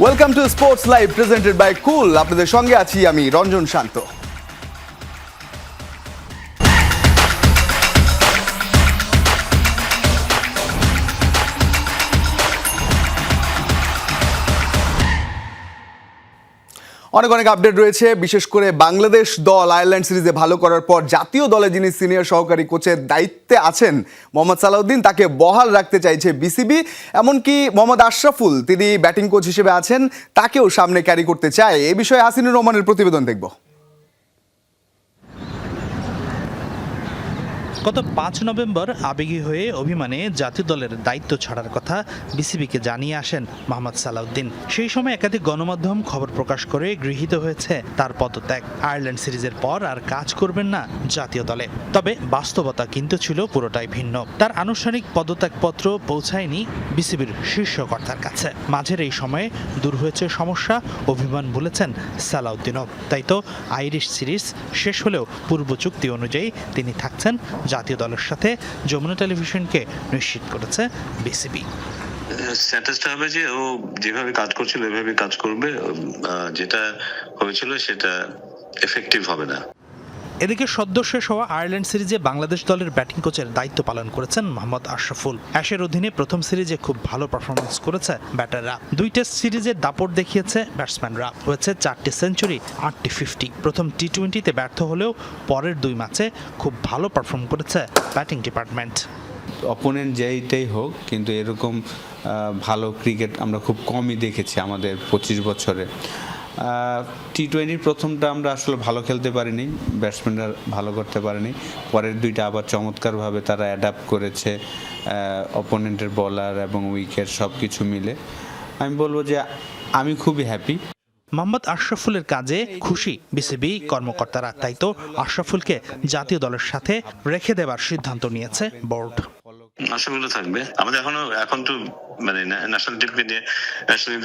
Welcome to sports live presented by cool. আপনাদের সঙ্গে আছি আমি রঞ্জন শান্ত। অনেক অনেক আপডেট রয়েছে, বিশেষ করে বাংলাদেশ দল আয়ারল্যান্ড সিরিজে ভালো করার পর জাতীয় দলে যিনি সিনিয়র সহকারী কোচের দায়িত্বে আছেন মোহাম্মদ সালাউদ্দিন, তাকে বহাল রাখতে চাইছে বিসিবি। এমনকি মোহাম্মদ আশরাফুল, তিনি ব্যাটিং কোচ হিসেবে আছেন, তাকেও সামনে ক্যারি করতে চায়। এ বিষয়ে হাসিনুর রহমানের প্রতিবেদন দেখব। গত ৫ নভেম্বর আবেগী হয়ে অভিমানে জাতীয় দলের দায়িত্ব ছাড়ার কথা বিসিবিকে জানিয়ে আসেন মোহাম্মদ সালাউদ্দিন। সেই সময় একাধিক গণমাধ্যম খবর প্রকাশ করে গৃহীত হয়েছে তার পদত্যাগ। আয়ারল্যান্ড সিরিজের পর আর কাজ করবেন না জাতীয় দলে। তবে বাস্তবতা কিন্তু ছিল পুরোটাই ভিন্ন। তার আনুষ্ঠানিক পদত্যাগপত্র পৌঁছায়নি বিসিবির শীর্ষ কর্তার কাছে। মাঝের এই সময়ে দূর হয়েছে সমস্যা, অভিমান ভুলেছেন সালাউদ্দিনও। তাই তো আইরিশ সিরিজ শেষ হলেও পূর্ব চুক্তি অনুযায়ী তিনি থাকছেন জাতীয় দলের সাথে, যমুনা টেলিভিশনকে নিশ্চিত করেছে বিসিবি। স্ট্যাটাসটা হবে যে ও যেভাবে কাজ করছিল এভাবে কাজ করবে, যেটা হয়েছিল সেটা এফেক্টিভ হবে না। এদিকে সদ্য শেষ হওয়া আয়ারল্যান্ড সিরিজে বাংলাদেশ দলের ব্যাটিং কোচের দায়িত্ব পালন করেছেন মোহাম্মদ আশরাফুল। অ্যাশের অধীনে প্রথম সিরিজে খুব ভালো পারফরমেন্স করেছে ব্যাটাররা। ২ টেস্ট সিরিজে দাপট দেখিয়েছে ব্যাটসম্যানরা। হয়েছে ৪টি সেঞ্চুরি, ৮টি 50। প্রথম টি-20তে ব্যর্থ হলেও পরের ২ ম্যাচে খুব ভালো পারফর্ম করেছে ব্যাটিং ডিপার্টমেন্ট। অপোনেন্ট যেইটাই হোক, কিন্তু এরকম ভালো ক্রিকেট আমরা খুব কমই দেখেছি আমাদের ২৫ বছরে। টি-20 প্রথমটা আমরা আসলে ভালো খেলতে পারিনি, ব্যাটসম্যানরা ভালো করতে পারেনি। পরের ২টা আবার চমৎকারভাবে তারা অ্যাডাপ্ট করেছে, অপোনেন্টের বলার এবং উইকেট সব কিছু মিলে। আমি বলবো যে আমি খুবই হ্যাপি। মোহাম্মদ আশরাফুলের কাজে খুশি বিসিবি কর্মকর্তারা। তাই তো আশরাফুলকে জাতীয় দলের সাথে রেখে দেওয়ার সিদ্ধান্ত নিয়েছে বোর্ড। আশাগুলো থাকবে আমাদের এখন তো মানে ন্যাশনাল টিমকে নিয়ে, ন্যাশনাল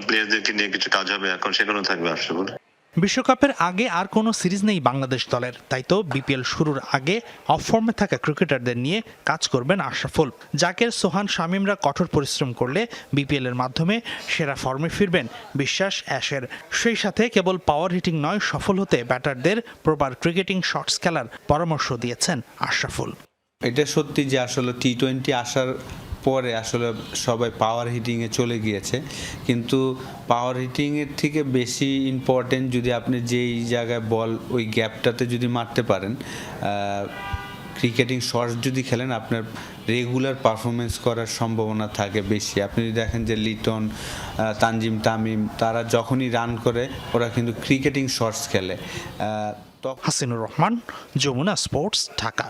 প্লেয়ারদেরকে নিয়ে কিছু কাজ হবে, এখন সেগুলো থাকবে আশাগুলো। বিশ্বকাপের আগে আর কোনো সিরিজ নেই বাংলাদেশ দলের। তাই তো বিপিএল শুরুর আগে অফ ফর্মে থাকা ক্রিকেটারদের নিয়ে কাজ করবেন আশরাফুল। জাকের, সোহান, শামীমরা কঠোর পরিশ্রম করলে বিপিএল এর মাধ্যমে সেরা ফর্মে ফিরবেন বিশ্বাস অ্যাশের। সেই সাথে কেবল পাওয়ার হিটিং নয়, সফল হতে ব্যাটারদের প্রপার ক্রিকেটিং শটস খেলার পরামর্শ দিয়েছেন আশরাফুল। এটা সত্যি যে আসলে টি-20 আসার পরে আসলে সবাই পাওয়ার হিটিংয়ে চলে গিয়েছে, কিন্তু পাওয়ার হিটিংয়ের থেকে বেশি ইম্পর্টেন্ট যদি আপনি যেই জায়গায় বল ওই গ্যাপটাতে যদি মারতে পারেন, ক্রিকেটিং শটস যদি খেলেন, আপনার রেগুলার পারফরমেন্স করার সম্ভাবনা থাকে বেশি। আপনি যদি দেখেন যে লিটন, তানজিম, তামিম, তারা যখনই রান করে ওরা কিন্তু ক্রিকেটিং শটস খেলে। হাসিনুর রহমান, যমুনা স্পোর্টস, ঢাকা।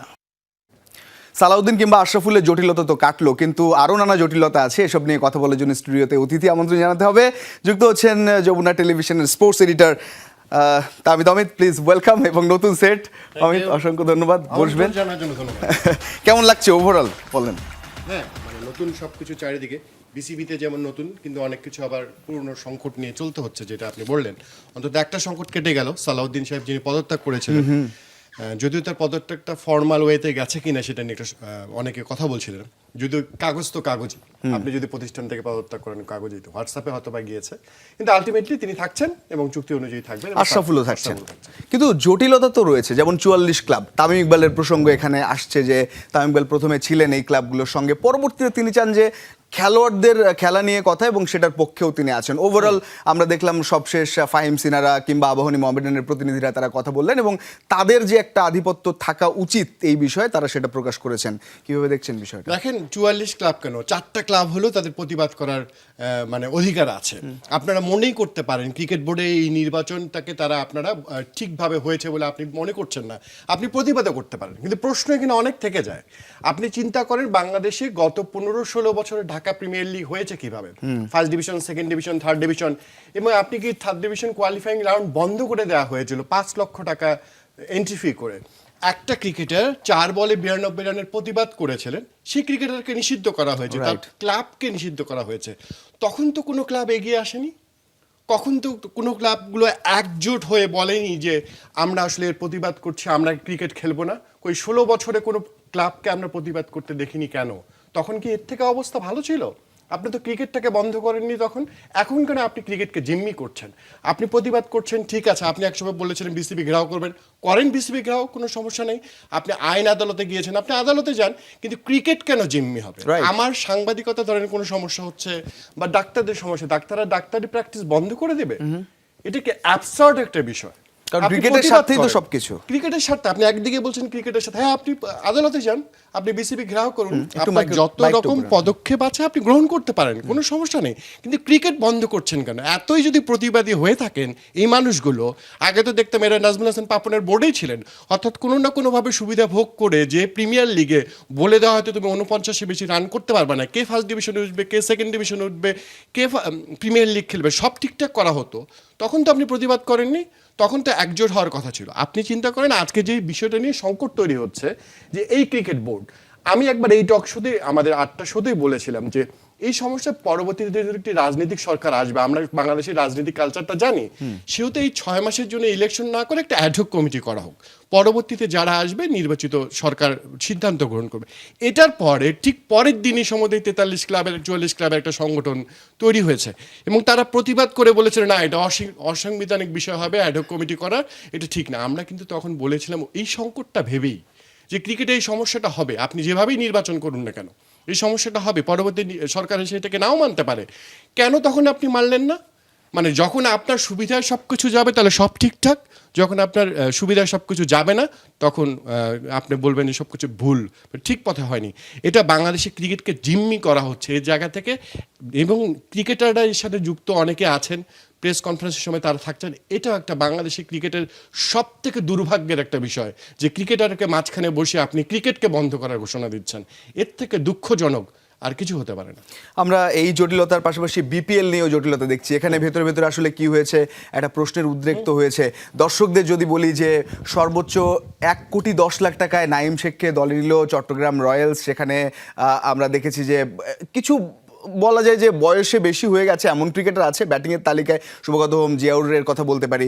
সালাউদ্দিন কিংবা আশরাফুলের জটিলতা তো কাটলো, কিন্তু আরও নানা জটিলতা আছে। এসব নিয়ে কথা বলার জন্য স্টুডিওতে অতিথি আমন্ত্রণ জানাতে হবে। যুক্ত হচ্ছেন যমুনা টেলিভিশনের sports editor তামিদ Amit. Please welcome, এবং নতুন সেট অমিত, অসংখ্য ধন্যবাদ। বসবেন। কেমন লাগছে ওভারঅল বলেন? হ্যাঁ, মানে নতুন সবকিছু চারিদিকে। বিসিবিতে যেমন নতুন, কিন্তু অনেক কিছু আবার পুরনো সংকট নিয়ে চলতে হচ্ছে, যেটা আপনি বললেন। অন্তত একটা সংকট কেটে গেল, সালাউদ্দিন সাহেব যিনি পদত্যাগ করেছিলেন। যদিও তার পদত্যাগটা ফর্মাল ওয়েতে গেছে কিনা সেটা নিয়ে অনেকে কথা বলছিলেন। যদিও কাগজ তো কাগজই, আপনি যদি প্রতিষ্ঠান থেকে পদত্যাগ করেন কাগজই তো, হোয়াটসঅ্যাপে হয়তো বা গিয়েছে, কিন্তু আলটিমেটলি তিনি থাকছেন এবং চুক্তি অনুযায়ী থাকবেন। আশরাফুলও থাকছেন, কিন্তু জটিলতা তো রয়েছে। যেমন ৪৪ ক্লাব, তামিম ইকবালের প্রসঙ্গ এখানে আসছে, যে তামিম ইকবাল প্রথমে ছিলেন এই ক্লাবগুলোর সঙ্গে, পরবর্তীতে তিনি চান যে খেলোয়াড়দের খেলা নিয়ে কথা, এবং সেটার পক্ষেও তিনি আছেন। ওভারঅল আমরা দেখলাম সবশেষ ফাহিম সিনারা কিংবা আবাহনী মোহামেডানের প্রতিনিধিরা তারা কথা বললেন, এবং তাদের যে একটা আধিপত্য থাকা উচিত এই বিষয়ে তারা সেটা প্রকাশ করেছেন। কিভাবে দেখছেন বিষয়টা? দেখেন, ৪৪ ক্লাব কেন, 4টা ক্লাব হলেও তাদের প্রতিবাদ করার মানে অধিকার আছে। আপনারা মনেই করতে পারেন ক্রিকেট বোর্ডে এই নির্বাচনটাকে তারা আপনারা ঠিকভাবে হয়েছে বলে আপনি মনে করছেন না, আপনি প্রতিবাদও করতে পারেন, কিন্তু প্রশ্ন এখানে অনেক থেকে যায়। আপনি চিন্তা করেন বাংলাদেশে গত ১৫-১৬ বছরে ঢাকা প্রিমিয়ার লিগ হয়েছে কিভাবে, first division, second division, third division, এবং আপনি কি থার্ড ডিভিশন কোয়ালিফাইং রাউন্ড বন্ধ করে দেওয়া হয়েছিল ৫ লক্ষ টাকা এন্ট্রি ফি করে। একটা ক্রিকেটার ৪ বলে ৯২ রানের প্রতিবাদ করেছিলেন, সেই ক্রিকেটারকে নিষিদ্ধ করা হয়েছে, তার ক্লাবকে নিষিদ্ধ করা হয়েছে। তখন তো কোনো ক্লাব এগিয়ে আসেনি, কখন তো কোনো ক্লাবগুলো একজোট হয়ে বলেনি যে আমরা আসলে এর প্রতিবাদ করছি, আমরা ক্রিকেট খেলবো না। ওই ১৬ বছরে কোনো ক্লাবকে আমরা প্রতিবাদ করতে দেখিনি কেন? তখন কি এর থেকে অবস্থা ভালো ছিল? আপনি তো ক্রিকেটটাকে বন্ধ করেননি তখন, এখন কেন আপনি ক্রিকেটকে জিম্মি করছেন? আপনি প্রতিবাদ করছেন, ঠিক আছে, আপনি একসময় বলেছিলেন বিসিবি ঘেরাও করবেন, করেন বিসিবি ঘেরাও, কোনো সমস্যা নেই। আপনি আইন আদালতে গিয়েছেন, আপনি আদালতে যান, কিন্তু ক্রিকেট কেন জিম্মি হবে? Right. আমার সাংবাদিকতা ধরেন কোনো সমস্যা হচ্ছে বা ডাক্তারদের সমস্যা, ডাক্তাররা ডাক্তারি প্র্যাকটিস বন্ধ করে দেবে? এটা কি অ্যাবসার্ড একটা বিষয়। কারণ আপনি ক্রিকেটের প্রতিবাদ স্বার্থেই তো করেন। সবকিছু। ক্রিকেটের স্বার্থে আপনি একদিকে বলছেন ক্রিকেটের সাথে, হ্যাঁ আপনি আদালতে যান, আপনি বিসিবি ঘেরাও করুন, আপনার যত মাইক্রো রকম প্রোগ্রাম। পদক্ষেপ আছে আপনি গ্রহণ করতে পারেন, কোনো সমস্যা নেই, কিন্তু ক্রিকেট বন্ধ করছেন কেন? এতই যদি প্রতিবাদী হয়ে থাকেন এই মানুষগুলো, আগে তো দেখতাম এরা নাজমুল হাসান পাপনের বোর্ডেই ছিলেন, অর্থাৎ কোনো না কোনোভাবে সুবিধা ভোগ করে যে প্রিমিয়ার লিগে বলে দেওয়া হয়তো তুমি 49 বেশি রান করতে পারবে না, কে ফার্স্ট ডিভিশনে উঠবে, কে সেকেন্ড ডিভিশনে উঠবে, কে প্রিমিয়ার লিগ খেলবে, সব ঠিকঠাক করা হতো, তখন তো আপনি প্রতিবাদ করেননি, তখন তো একজোট হওয়ার কথা ছিল। আপনি চিন্তা করেন আজকে যে বিষয়টা নিয়ে সংকট তৈরি হচ্ছে যে এই ক্রিকেট বোর্ড, আমি একবার এই টক শোতে আমাদের 8টা শোতেই বলেছিলাম যে এই সমস্যা পরবর্তীতে যদি একটি রাজনৈতিক সরকার আসবে, আমরা বাংলাদেশের রাজনৈতিক কালচারটা জানি, সেহেতু এই 6 মাসের জন্য ইলেকশন না করে একটা অ্যাডহক কমিটি করা হোক, পরবর্তীতে যারা আসবে নির্বাচিত সরকার সিদ্ধান্ত গ্রহণ করবে। এটার পরে ঠিক পরের দিনই সমুদ্রে 43 ক্লাবের 44 ক্লাবের একটা সংগঠন তৈরি হয়েছে এবং তারা প্রতিবাদ করে বলেছিল না এটা অসাংবিধানিক বিষয় হবে, অ্যাডহক কমিটি করা এটা ঠিক না। আমরা কিন্তু তখন বলেছিলাম এই সংকটটা ভেবেই যে ক্রিকেটে এই সমস্যাটা হবে, আপনি যেভাবেই নির্বাচন করুন না কেন এই সমস্যাটা হবে, পরবর্তী সরকার এসে এটাকে নাও মানতে পারে, কেন তখন আপনি মানলেন না? মানে যখন আপনার সুবিধায় সব কিছু যাবে তাহলে সব ঠিকঠাক, যখন আপনার সুবিধায় সব কিছু যাবে না তখন আপনি বলবেন যে সব কিছু ভুল, ঠিক পথে হয়নি। এটা বাংলাদেশে ক্রিকেটকে জিম্মি করা হচ্ছে এই জায়গা থেকে, এবং ক্রিকেটাররা এর সাথে যুক্ত অনেকে আছেন, প্রেস কনফারেন্সের সময় তারা থাকছেন। এটাও একটা বাংলাদেশি ক্রিকেটের সব থেকে দুর্ভাগ্যের একটা বিষয় যে ক্রিকেটারকে মাঝখানে বসে আপনি ক্রিকেটকে বন্ধ করার ঘোষণা দিচ্ছেন, এর থেকে দুঃখজনক আর কিছু হতে পারে না। আমরা এই জটিলতার পাশাপাশি বিপিএল নিয়েও জটিলতা দেখছি। এখানে ভেতরে ভেতরে আসলে কি হয়েছে, একটা প্রশ্নের উদ্রেক তো হয়েছে। দর্শকদের যদি বলি যে সর্বোচ্চ 1,10,00,000 টাকায় নাইম শেখকে দলে নিল চট্টগ্রাম রয়্যালস, সেখানে আমরা দেখেছি যে কিছু বলা যায় যে বয়সে বেশি হয়ে গেছে এমন ক্রিকেটার আছে ব্যাটিংয়ের তালিকায়, শুভগত হোম, জিয়াউরের কথা বলতে পারি।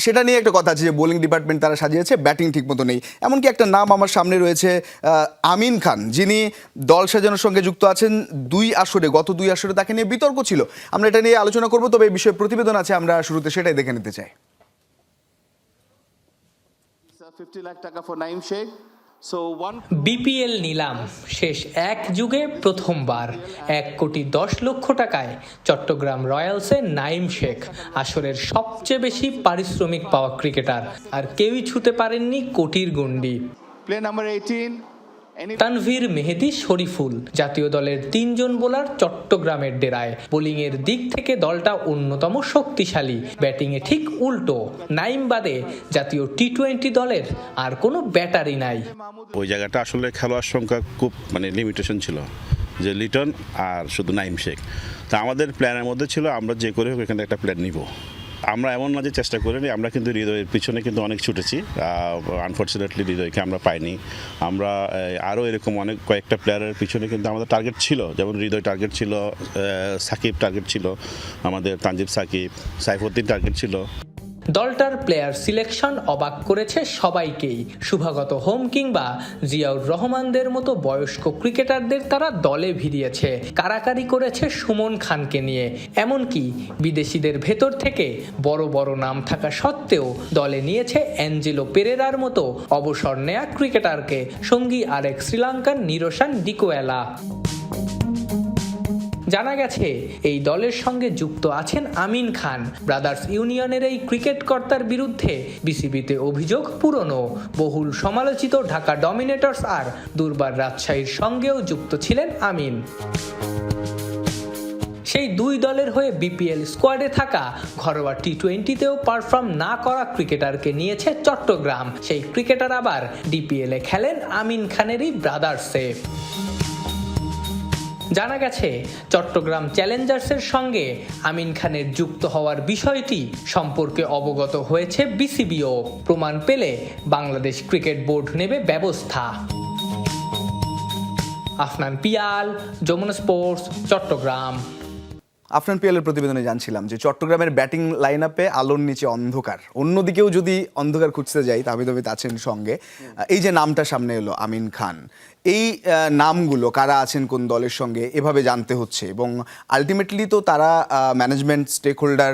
সেটা নিয়ে একটা কথা আছে যে বোলিং ডিপার্টমেন্ট তারা সাজিয়েছে, ব্যাটিং ঠিকমতো নেই। এমনকি একটা নাম আমার সামনে রয়েছে আমিন খান, যিনি দল সাজানোর সঙ্গে যুক্ত আছেন। গত দুই আসরে তাকে নিয়ে বিতর্ক ছিল। আমরা এটা নিয়ে আলোচনা করবো, তবে এই বিষয়ে প্রতিবেদন আছে, আমরা শুরুতে সেটাই দেখে নিতে চাই। 50 lakh টাকা for Naeem Sheikh. বিপিএল নিলাম শেষ এক যুগে প্রথমবার 1,10,00,000 টাকায় চট্টগ্রাম রয়্যালসে নাইম শেখ আসরের সবচেয়ে বেশি পারিশ্রমিক পাওয়া ক্রিকেটার, আর কেউই ছুঁতে পারেননি কোটির গণ্ডি। Player number 18. তানভীর মেহেদী শরীফুল জাতীয় দলের 3 জন বোলার চট্টগ্রামের ডেরায়। বোলিংয়ের দিক থেকে দলটা অন্যতম শক্তিশালী, ব্যাটিংয়ে ঠিক উল্টো। নাইম বাদে জাতীয় টি-20 দলের আর কোনো ব্যাটারি নাই। ওই জায়গাটা আসলে খেলোয়াড় সংখ্যা খুব লিমিটেশন ছিল, যে লিটন আর শুধু নাইম শেখ। তা আমাদের প্ল্যানের মধ্যে ছিল আমরা যে করে হোক এখানে একটা প্ল্যান নিব। আমরা এমন না যে চেষ্টা করিনি, আমরা কিন্তু হৃদয়ের পিছনে কিন্তু অনেক ছুটেছি। আনফর্চুনেটলি হৃদয়কে আমরা পাইনি। আমরা আরও এরকম কয়েকটা প্লেয়ারের পিছনে কিন্তু আমাদের টার্গেট ছিল, যেমন হৃদয় টার্গেট ছিল, সাকিব টার্গেট ছিল, আমাদের তানজিব সাকিব, সাইফুদ্দিন টার্গেট ছিল। দলটার প্লেয়ার সিলেকশন অবাক করেছে সবাইকেই। শুভাগত হোম কিংবা জিয়াউর রহমানদের মতো বয়স্ক ক্রিকেটারদের তারা দলে ভিড়িয়েছে, কারাকারি করেছে সুমন খানকে নিয়ে। এমনকি বিদেশিদের ভেতর থেকে বড় বড় নাম থাকা সত্ত্বেও দলে নিয়েছে অ্যাঞ্জেলো পেরেরার মতো অবসর নেয়া ক্রিকেটারকে, সঙ্গী আরেক শ্রীলঙ্কান নিরোশান ডিকোয়েলা। জানা গেছে এই দলের সঙ্গে যুক্ত আছেন আমিন খান। ব্রাদার্স ইউনিয়নের এই ক্রিকেট কর্তার বিরুদ্ধে বিসিবিতে অভিযোগ পুরনো। বহুল সমালোচিত ঢাকা ডমিনেটর্স আর দুর্বার রাজশাহীর সঙ্গেও যুক্ত ছিলেন আমিন। সেই দুই দলের হয়ে বিপিএল স্কোয়াডে থাকা, ঘরোয়া টি-20তেও পারফর্ম না করা ক্রিকেটারকে নিয়েছে চট্টগ্রাম। সেই ক্রিকেটার আবার ডিপিএলে খেলেন আমিন খানেরই ব্রাদার্সে। জানা গেছে চট্টগ্রাম চ্যালেঞ্জার্সের সঙ্গে আমিন খানের যুক্ত হওয়ার বিষয়টি সম্পর্কে অবগত হয়েছে বিসিবিও। প্রমাণ পেলে বাংলাদেশ ক্রিকেট বোর্ড নেবে ব্যবস্থা। আফনান পিয়াল, যমুনা স্পোর্টস, চট্টগ্রাম। আফরান পিয়ালের প্রতিবেদনে জানছিলাম যে চট্টগ্রামের ব্যাটিং লাইন আপে আলোর নিচে অন্ধকার, অন্যদিকেও যদি অন্ধকার খুঁজতে যাই তাবিদ আছেন সঙ্গে। এই যে নামটা সামনে এলো আমিন খান, এই নামগুলো কারা আছেন কোন দলের সঙ্গে এভাবে জানতে হচ্ছে, এবং আলটিমেটলি তো তারা ম্যানেজমেন্ট স্টেক হোল্ডার,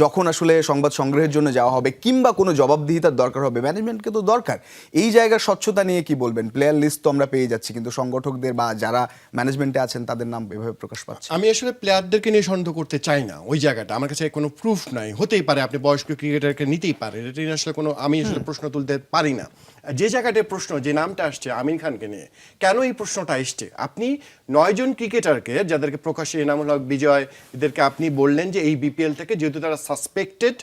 যখন আসলে সংবাদ সংগ্রহের জন্য যাওয়া হবে কিংবা কোনো জবাবদিহিতার দরকার হবে, ম্যানেজমেন্টকে তো দরকার। এই জায়গার স্বচ্ছতা নিয়ে কি বলবেন? প্লেয়ার লিস্ট তো আমরা পেয়ে যাচ্ছি, কিন্তু সংগঠকদের বা যারা ম্যানেজমেন্টে আছেন তাদের নাম এভাবে প্রকাশ পাচ্ছে। আমি আসলে প্লেয়ারদেরকে নিয়ে সন্দেহ করতে চাই না, ওই জায়গাটা আমার কাছে কোনো প্রুফ নাই। হতেই পারে আপনি বয়স্ক ক্রিকেটারকে নিতেই পারেন, এটা নিয়ে আসলে কোনো আমি আসলে প্রশ্ন তুলতে পারি না। যে জায়গাটায় প্রশ্ন, যে নামটা আসছে আমিন খানকে নিয়ে, কেন এই প্রশ্নটা এসছে? আপনি 9 জন ক্রিকেটারকে, যাদেরকে প্রকাশ্যে এনামুল হক, বিজয়, এদেরকে আপনি বললেন যে এই বিপিএল থেকে, যেহেতু তারা সাসপেক্টেড,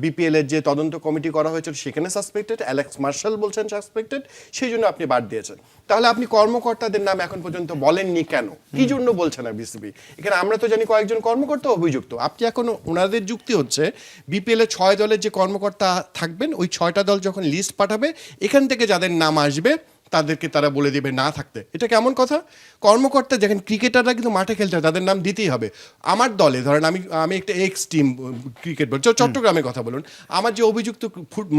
বিপিএল এর যে তদন্ত কমিটি করা হয়েছিল সেখানে সাসপেক্টেড, অ্যালেক্স মার্শাল বলছেন সাসপেক্টেড, সেই জন্য আপনি বাদ দিয়েছেন। তাহলে আপনি কর্মকর্তাদের নাম এখন পর্যন্ত বলেননি কেন? কি জন্য বলছেন না বিসিবি? এখানে আমরা তো জানি কয়েকজন কর্মকর্তা অভিযুক্ত। আপনি এখন, ওনাদের যুক্তি হচ্ছে বিপিএল এর 6 দলের যে কর্মকর্তা থাকবেন, ওই 6টা দল যখন লিস্ট পাঠাবে, এখান থেকে যাদের নাম আসবে তাদেরকে তারা বলে দিবে না থাকতে। এটা কেমন কথা? কর্মকর্তা দেখেন, ক্রিকেটাররা কিন্তু মাঠে খেলতে হয়, তাদের নাম দিতেই হবে। আমার দলে ধরেন আমি একটা এক্স টিম ক্রিকেট বল, চট্টগ্রামের কথা বলুন, আমার যে অভিযুক্ত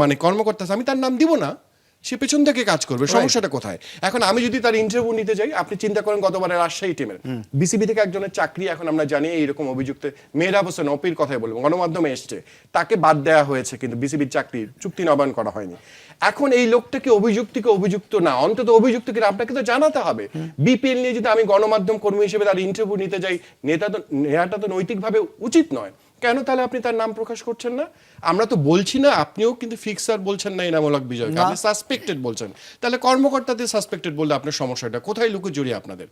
মানে কর্মকর্তা আছে, আমি তার নাম দিব না, সে পেছন থেকে কাজ করবে। সমস্যাটা কোথায়? এখন আমি যদি তার ইন্টারভিউ নিতে যাই, আপনি চিন্তা করেন গতবারে রাজশাহী টিমের বিসিবি থেকে একজনের চাকরি, এখন আমরা জানি এইরকম অভিযুক্ত মেহরাব হোসেন অপির কথাই বলবো, গণমাধ্যমে এসছে, তাকে বাদ দেওয়া হয়েছে, কিন্তু বিসিবির চাকরি চুক্তি নবায়ন করা হয়নি। এখন এই লোকটাকে অভিযুক্ত না, অন্তত অভিযুক্ত কিনা আপনাকে তো জানাতে হবে। বিপিএল নিয়ে যদি আমি গণমাধ্যম কর্মী হিসেবে তার ইন্টারভিউ নিতে যাই, নেওয়াটা তো নৈতিকভাবে উচিত নয়। কেন তাহলে আপনি তার নাম প্রকাশ করছেন না? আমরা তো বলছি না, আপনিও কিন্তু ফিক্সার বলছেন না এনামুল হক বিজয়, আপনি সাসপেক্টেড বলছেন। তাহলে কর্মকর্তাদের সাসপেক্টেড বললে আপনার সমস্যাটা কোথায় লুকোচুরি আপনাদের?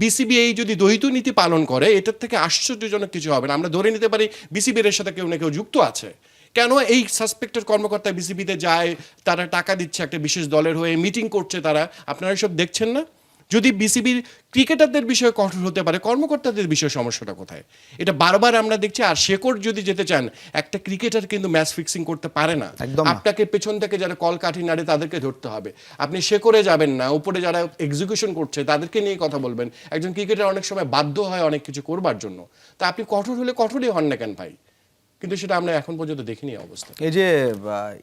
বিসিবি এই যদি দ্বৈত নীতি পালন করে, এটার থেকে আশ্চর্যজনক কিছু হবে না। আমরা ধরে নিতে পারি বিসিবির এর সাথে কেউ না কেউ যুক্ত আছে। কেন এই সাসপেক্টেড কর্মকর্তা বিসিবিতে যায়, তারা টাকা দিচ্ছে একটা বিশেষ দলের হয়ে, মিটিং করছে তারা, আপনারা এসব দেখছেন না? যদি বিসিবির ক্রিকেটারদের বিষয়ে কঠোর হতে পারে, কর্মকর্তাদের বিষয়ে সমস্যাটা কোথায়? এটা বারবার আমরা দেখছি। আর শেকড় যদি যেতে চান, একটা ক্রিকেটার কিন্তু ম্যাচ ফিক্সিং করতে পারে না, আপনাকে পেছন থেকে যারা কল কাঠি নাড়ে তাদেরকে ধরতে হবে। আপনি শেকড়ে যাবেন না, উপরে যারা এক্সিকিউশন করছে তাদেরকে নিয়ে কথা বলবেন। একজন ক্রিকেটার অনেক সময় বাধ্য হয় অনেক কিছু করবার জন্য, তা আপনি কঠোর হলে কঠোরই হন না কেন ভাই? কিন্তু সেটা আমরা এখন পর্যন্ত দেখিনি অবস্থা। এই যে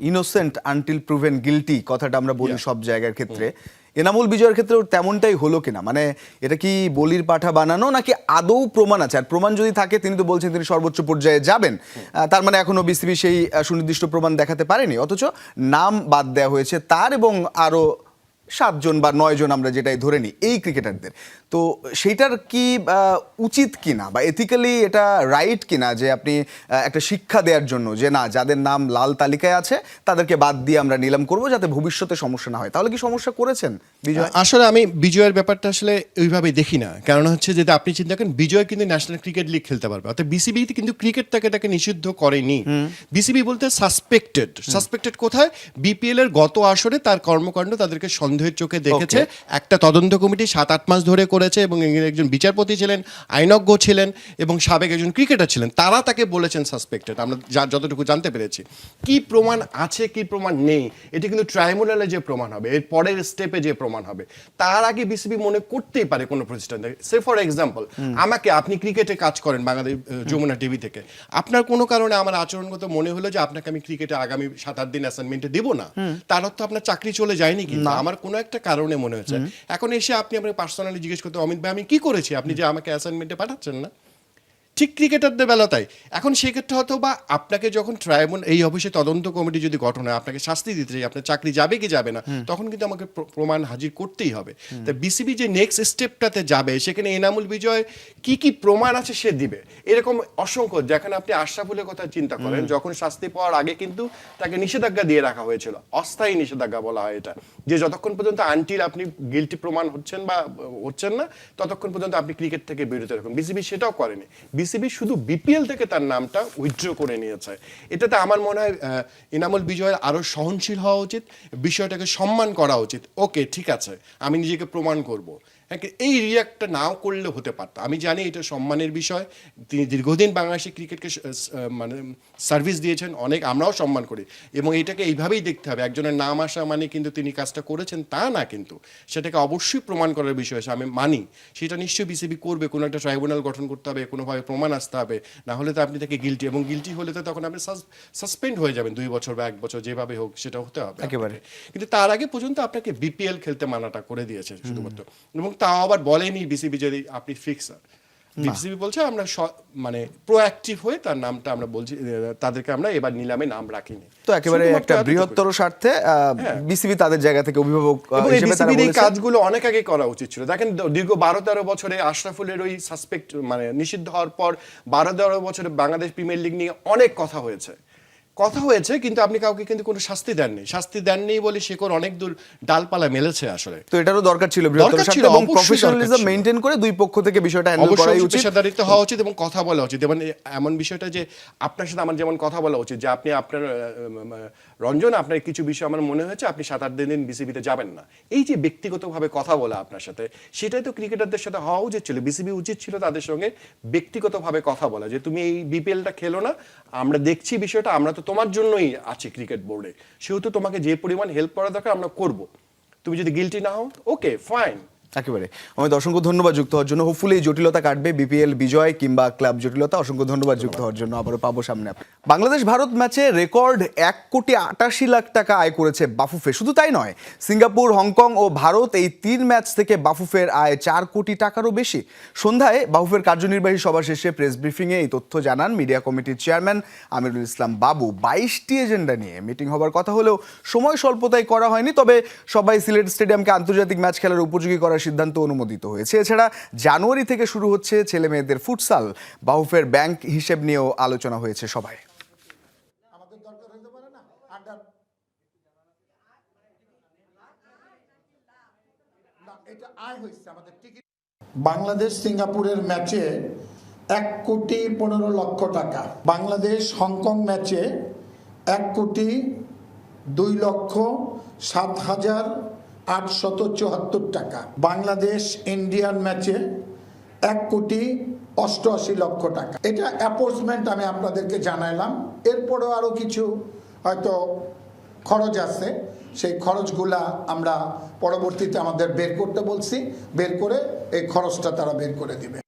ইনোসেন্ট আনটিল প্রুভেন গিলটি কথাটা আমরা বলি সব জায়গার ক্ষেত্রে, এনামুল বিজয়ের ক্ষেত্রেও তেমনটাই হলো কিনা? মানে এটা কি বলির পাঠা বানানো, নাকি আদৌ প্রমাণ আছে? আর প্রমাণ যদি থাকে, তিনি তো বলছেন তিনি সর্বোচ্চ পর্যায়ে যাবেন, তার মানে এখনো বিসিবি সেই সুনির্দিষ্ট প্রমাণ দেখাতে পারেনি, অথচ নাম বাদ দেওয়া হয়েছে তার এবং আরো 7 জন বা 9 জন আমরা যেটাই ধরে নিই এই ক্রিকেটারদের। তো সেইটার কি উচিত কিনা বা এথিক্যালি এটা রাইট কিনা যে আপনি একটা শিক্ষা দেওয়ার জন্য যে না, যাদের নাম লাল তালিকায় আছে তাদেরকে বাদ দিয়ে আমরা নিলাম করব যাতে ভবিষ্যতে সমস্যা না হয়? তাহলে কি সমস্যা করেছেন বিজয়? আসলে আমি বিজয়ের ব্যাপারটা আসলে ওইভাবে দেখি না। কারণ হচ্ছে যে আপনি চিন্তা করেন, বিজয় কিন্তু ন্যাশনাল ক্রিকেট লিগ খেলতে পারবে, অর্থাৎ বিসিবি কিন্তু ক্রিকেটটাকে তাকে নিষিদ্ধ করেনি। বিসিবি বলতে সাসপেক্টেড কোথায়? বিপিএল এর গত আসরে তার কর্মকাণ্ড তাদেরকে সন্দেহের চোখে দেখেছে। একটা তদন্ত কমিটি 7-8 মাস ধরে করেছে, এবং একজন বিচারপতি ছিলেন, আইনজ্ঞ ছিলেন, এবং সাবেক একজন ক্রিকেটার ছিলেন, তারা তাকে বলেছেন সাসপেক্টেড। আমরা যতটুকু জানতে পেরেছি। কি প্রমাণ আছে, কি প্রমাণ নেই, এটি কিন্তু ট্রাইব্যুনালে যে প্রমাণ হবে, এর পরের স্টেপে যে প্রমাণ হবে, তার আগে বিসিবি মনে করতেই পারে কোনো প্রতিষ্ঠান থেকে। সে ফর এক্সাম্পল, আপনি ক্রিকেটে কাজ করেন বাংলাদেশ যমুনা টিভি থেকে, আপনার কোনো কারণে আমার আচরণগত মনে হলো যে আপনাকে আমি ক্রিকেটে আগামী 7-8 দিন অ্যাসাইনমেন্টে দেব না, তার অর্থ আপনার চাকরি চলে যায়নি, কিন্তু আমার কোনো একটা কারণে মনে হচ্ছে। এখন এসে আপনি আপনাকে পার্সোনালি জিজ্ঞেস করতে, অমিত ভাই আমি কি করেছি, আপনি যে আমাকে অ্যাসাইনমেন্টে পাঠাচ্ছেন না? ঠিক ক্রিকেটারদের বেলা তাই। এখন সেক্ষেত্রে হয়তো বা আপনাকে যখন ট্রাইব্যুনাল এই অফিসে তদন্ত কমিটি যদি গঠন হয়, আপনাকে শাস্তি দিতে চাই, আপনার চাকরি যাবে কি যাবে না, তখন কিন্তু আমাকে প্রমাণ হাজির করতেই হবে। তাই বিসিবি যে নেক্সট স্টেপটাতে যাবে, সেখানে এনামুল বিজয় কি কি প্রমাণ আছে সে দিবে। এরকম অসংখ্য, যেখানে আপনি আশরাফুলের কথা চিন্তা করেন, যখন শাস্তি পাওয়ার আগে কিন্তু তাকে নিষেধাজ্ঞা দিয়ে রাখা হয়েছিল, অস্থায়ী নিষেধাজ্ঞা বলা হয় এটা, যে যতক্ষণ পর্যন্ত আনটিল আপনি গিলটি প্রমাণ হচ্ছেন বা হচ্ছেন না, ততক্ষণ পর্যন্ত আপনি ক্রিকেট থেকে বিরত রাখুন। বিসিবি সেটাও করেনি। বিসিবি শুধু বিপিএল থেকে তার নামটা উইথড্র করে নিয়েছে। এটাতে আমার মনে হয় এনামুল বিজয়ের আরো সহনশীল হওয়া উচিত, বিষয়টাকে সম্মান করা উচিত। ওকে, ঠিক আছে, আমি নিজেকে প্রমাণ করব। হ্যাঁ, এই রিয়াক্টটা নাও করলে হতে পারতো। আমি জানি এটা সম্মানের বিষয়, তিনি দীর্ঘদিন বাংলাদেশি ক্রিকেটকে মানে সার্ভিস দিয়েছেন, অনেক আমরাও সম্মান করি, এবং এটাকে এইভাবেই দেখতে হবে। একজনের নাম আসা মানে কিন্তু তিনি কাজটা করেছেন তা না, কিন্তু সেটাকে অবশ্যই প্রমাণ করার বিষয় আছে, আমি মানি। সেটা নিশ্চয়ই বিসিবি করবে, কোনো একটা ট্রাইব্যুনাল গঠন করতে হবে, কোনোভাবে প্রমাণ আসতে হবে, না হলে তো আপনি তাকে গিলটি, এবং গিলটি হলে তো তখন আপনি সাসপেন্ড হয়ে যাবেন 2 বছর বা 1 বছর, যেভাবে হোক সেটা হতে হবে একেবারে। কিন্তু তার আগে পর্যন্ত আপনাকে বিপিএল খেলতে মানাটা করে দিয়েছে শুধুমাত্র, এবং তাও আবার বলেনি বিসিবি যদি আপনি ফিক্সার। বিসিবি বলছে আমরা মানে প্রোঅ্যাক্টিভ হয়ে তার নামটা আমরা বলছি, তাদেরকে আমরা এবার নিলামে নাম রাখিনি। তো একেবারে একটা বৃহত্তর স্বার্থে বিসিবি তাদের জায়গা থেকে অভিভাবক হিসেবে তারা এই বলেছে কাজগুলো অনেক আগে করা উচিত ছিল। দেখেন দীর্ঘ 12-13 বছরে আশরাফুলের ওই সাসপেক্ট মানে নিষিদ্ধ হওয়ার পর 12-13 বছরে বাংলাদেশ প্রিমিয়ার লিগ নিয়ে অনেক কথা হয়েছে, কিন্তু আপনি কাউকে কিন্তু কোনো শাস্তি দেননি বলে শেকড় অনেক দূর ডালপালা মেলেছে আসলে। তো এটারও দরকার ছিল বৃহত্তর স্বার্থে এবং প্রফেশনালিজম মেইনটেইন করে দুই পক্ষ থেকে বিষয়টা হ্যান্ডেল করাই উচিত, পেশাদারিত্ব হওয়া উচিত এবং কথা বলা উচিত। এবং এমন বিষয়টা যে আপনার সাথে আমার যেমন কথা বলা উচিত, যে আপনি আপনার রঞ্জন আপনার কিছু বিষয় আমার মনে হয়েছে আপনি 7-8 দিন বিসিবিতে যাবেন না, এই যে ব্যক্তিগতভাবে কথা বলা আপনার সাথে, সেটাই তো ক্রিকেটারদের সাথে হওয়া উচিত ছিল। বিসিবি উচিত ছিল তাদের সঙ্গে ব্যক্তিগতভাবে কথা বলা, যে তুমি এই বিপিএলটা খেলো না, আমরা দেখছি বিষয়টা, আমরা তো তোমার জন্যই আছি ক্রিকেট বোর্ডে, সেহেতু তোমাকে যে পরিমাণ হেল্প করা দরকার আমরা করব, তুমি যদি গিলটি না হও ওকে ফাইন। একেবারে আমাদের অসংখ্য ধন্যবাদ যুক্ত হওয়ার জন্য। হোপফুলি এই জটিলতা কাটবে, বিপিএল বিজয় কিংবা ক্লাব জটিলতা। অসংখ্য ধন্যবাদ যুক্ত হওয়ার জন্য, আবারও পাবো সামনে। বাংলাদেশ ভারত ম্যাচে রেকর্ড 1,88,00,000 টাকা আয় করেছে বাফুফে। শুধু তাই নয়, সিঙ্গাপুর, হংকং ও ভারত এই 3 ম্যাচ থেকে বাফুফের আয় 4 কোটি টাকারও বেশি। সন্ধ্যায় বাফুফের কার্যনির্বাহী সভা শেষে প্রেস ব্রিফিংয়ে এই তথ্য জানান মিডিয়া কমিটির চেয়ারম্যান আমিরুল ইসলাম বাবু। 22টি এজেন্ডা নিয়ে মিটিং হবার কথা হলেও সময় স্বল্পতায় করা হয়নি, তবে সবাই সিলেট স্টেডিয়ামকে আন্তর্জাতিক ম্যাচ খেলার উপযোগী করার সিদ্ধান্ত অনুমোদিত হয়েছে। এছাড়া জানুয়ারি থেকে শুরু হচ্ছে ছেলে মেয়েদের ফুটসাল। বাফুফের ব্যাংক হিসেব নিয়েও আলোচনা হয়েছে সভায়। বাংলাদেশ সিঙ্গাপুরের ম্যাচে 1,15,00,000 টাকা, বাংলাদেশ হংকং ম্যাচে 1,02,07,874 টাকা, বাংলাদেশ ইন্ডিয়ান ম্যাচে 1,88,00,000 টাকা। এটা অ্যাপোর্সমেন্ট আমি আপনাদেরকে জানাইলাম। এরপরেও আরও কিছু হয়তো খরচ আছে, সেই খরচগুলা আমরা পরবর্তীতে আমাদের বের করতে বলছি, বের করে এই খরচটা তারা বের করে দিবে।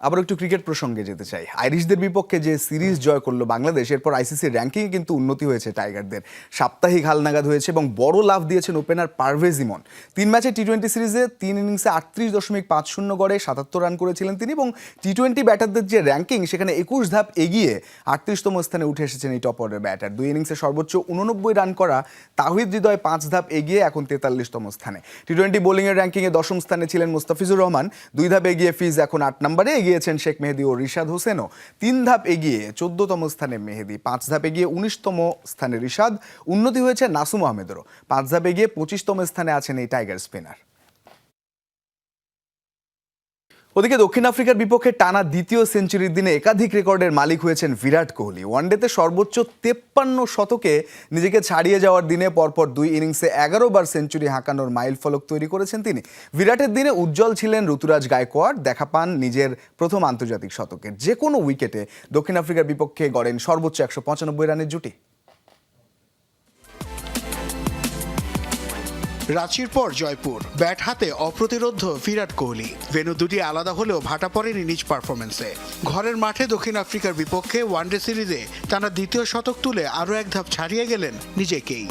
আবার একটু ক্রিকেট প্রসঙ্গে যেতে চাই। আইরিশদের বিপক্ষে যে সিরিজ জয় করলো বাংলাদেশ, এরপর আইসিসির র্যাঙ্কিংয়ে কিন্তু উন্নতি হয়েছে টাইগারদের। সাপ্তাহিক হালনাগাদ হয়েছে এবং বড় লাভ দিয়েছেন ওপেনার পারভেজ ইমন। 3 ম্যাচে টি-20 সিরিজে 3 ইনিংসে 38.50 গড়ে 77 রান করেছিলেন তিনি, এবং টি-20 ব্যাটারদের যে র্যাঙ্কিং সেখানে 21 ধাপ এগিয়ে 38তম স্থানে উঠে এসেছেন এই টপ অর্ডার ব্যাটার। 2 ইনিংসে সর্বোচ্চ 89 রান করা তাওহিদ হৃদয় 5 ধাপ এগিয়ে এখন 43তম স্থানে। টি-20 বোলিংয়ের র্যাঙ্কিংয়ে 10ম স্থানে ছিলেন মুস্তাফিজুর রহমান, 2 ধাপ এগিয়ে ফিজ এখন 8 নম্বরে এগিয়েছেন শেখ মেহেদী ও রিশাদ হোসেনও। 3 ধাপ এগিয়ে 14তম স্থানে মেহেদী, 5 ধাপ এগিয়ে 19তম স্থানে রিশাদ। উন্নতি হয়েছে নাসুম আহমেদেরও, 5 ধাপ এগিয়ে 25তম স্থানে আছেন এই টাইগার স্পিনার। ওদিকে দক্ষিণ আফ্রিকার বিপক্ষে টানা দ্বিতীয় সেঞ্চুরির দিনে একাধিক রেকর্ডের মালিক হয়েছেন বিরাট কোহলি। ওয়ানডেতে সর্বোচ্চ 53 শতকে নিজেকে ছাড়িয়ে যাওয়ার দিনে পরপর 2 ইনিংসে 11 বার সেঞ্চুরি হাঁকানোর মাইল ফলক তৈরি করেছেন তিনি। বিরাটের দিনে উজ্জ্বল ছিলেন ঋতুরাজ গায়কোয়াড়, দেখা পান নিজের প্রথম আন্তর্জাতিক শতকের। যে কোনো উইকেটে দক্ষিণ আফ্রিকার বিপক্ষে গড়েন সর্বোচ্চ 195 রানের জুটি। রাঁচির পর জয়পুর, ব্যাট হাতে অপ্রতিরোধ্য বিরাট কোহলি। ভেন্যু দুটি আলাদা হলেও ভাটা পড়েনি নিজ পারফরমেন্সে। ঘরের মাঠে দক্ষিণ আফ্রিকার বিপক্ষে ওয়ানডে সিরিজে টানা দ্বিতীয় শতক তুলে আরও এক ধাপ ছাড়িয়ে গেলেন নিজেকেই।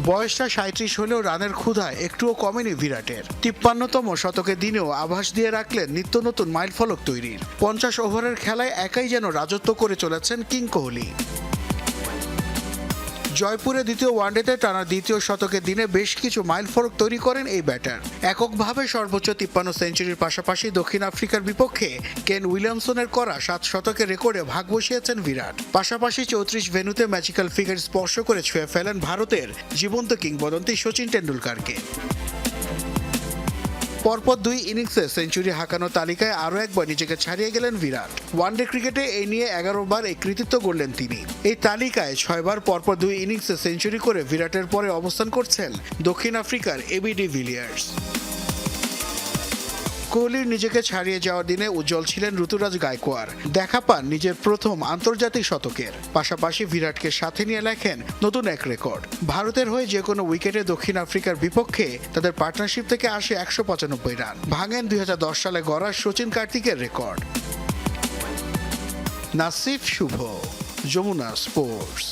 বয়সটা 37 হলেও রানের ক্ষুধায় একটুও কমেনি বিরাটের। 53তম শতকের দিনেও আভাস দিয়ে রাখলেন নিত্য নতুন মাইল ফলক তৈরির। 50 ওভারের খেলায় একাই যেন রাজত্ব করে চলেছেন কিং কোহলি। জয়পুরে দ্বিতীয় ওয়ানডেতে টানা দ্বিতীয় শতকের দিনে বেশ কিছু মাইল ফলক তৈরি করেন এই ব্যাটার। এককভাবে সর্বোচ্চ 53 সেঞ্চুরির পাশাপাশি দক্ষিণ আফ্রিকার বিপক্ষে কেন উইলিয়ামসনের করা 7 শতকের রেকর্ডে ভাগ বসিয়েছেন বিরাট। পাশাপাশি 34 ভেন্যুতে ম্যাজিক্যাল ফিগার স্পর্শ করে ছুঁয়ে ফেলেন ভারতের জীবন্ত কিংবদন্তি সচিন টেন্ডুলকারকে। পরপর 2 ইনিংসে সেঞ্চুরি হাঁকানো তালিকায় আরও একবার নিজেকে ছাড়িয়ে গেলেন বিরাট। ওয়ানডে ক্রিকেটে এই নিয়ে 11 বার এই কৃতিত্ব গড়লেন তিনি। এই তালিকায় 6 বার পরপর 2 ইনিংসে সেঞ্চুরি করে বিরাটের পরে অবস্থান করছেন দক্ষিণ আফ্রিকার এবি ডি ভিলিয়ার্স। কোহলির নিজেকে ছাড়িয়ে যাওয়ার দিনে উজ্জ্বল ছিলেন ঋতুরাজ গায়কোয়াড়। দেখা পান নিজের প্রথম আন্তর্জাতিক শতকের। পাশাপাশি বিরাটকে সাথে নিয়ে লেখেন নতুন এক রেকর্ড। ভারতের হয়ে যে কোনো উইকেটে দক্ষিণ আফ্রিকার বিপক্ষে তাদের পার্টনারশিপ থেকে আসে 195 রান, ভাঙেন 2010 সালে গড়া সচিন কার্তিকের রেকর্ড। নাসিফ শুভ, যমুনা স্পোর্টস।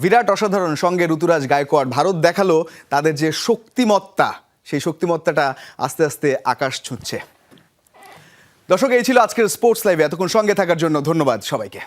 বিরাট অসাধারণ, সঙ্গে ঋতুরাজ গায়কোয়াড়। ভারত দেখালো তাদের যে শক্তিমত্তা, সেই শক্তিমত্তাটা আস্তে আস্তে আকাশ ছুঁচ্ছে। দর্শক, এই ছিল আজকের স্পোর্টস লাইভে। এতক্ষণ সঙ্গে থাকার জন্য ধন্যবাদ সবাইকে।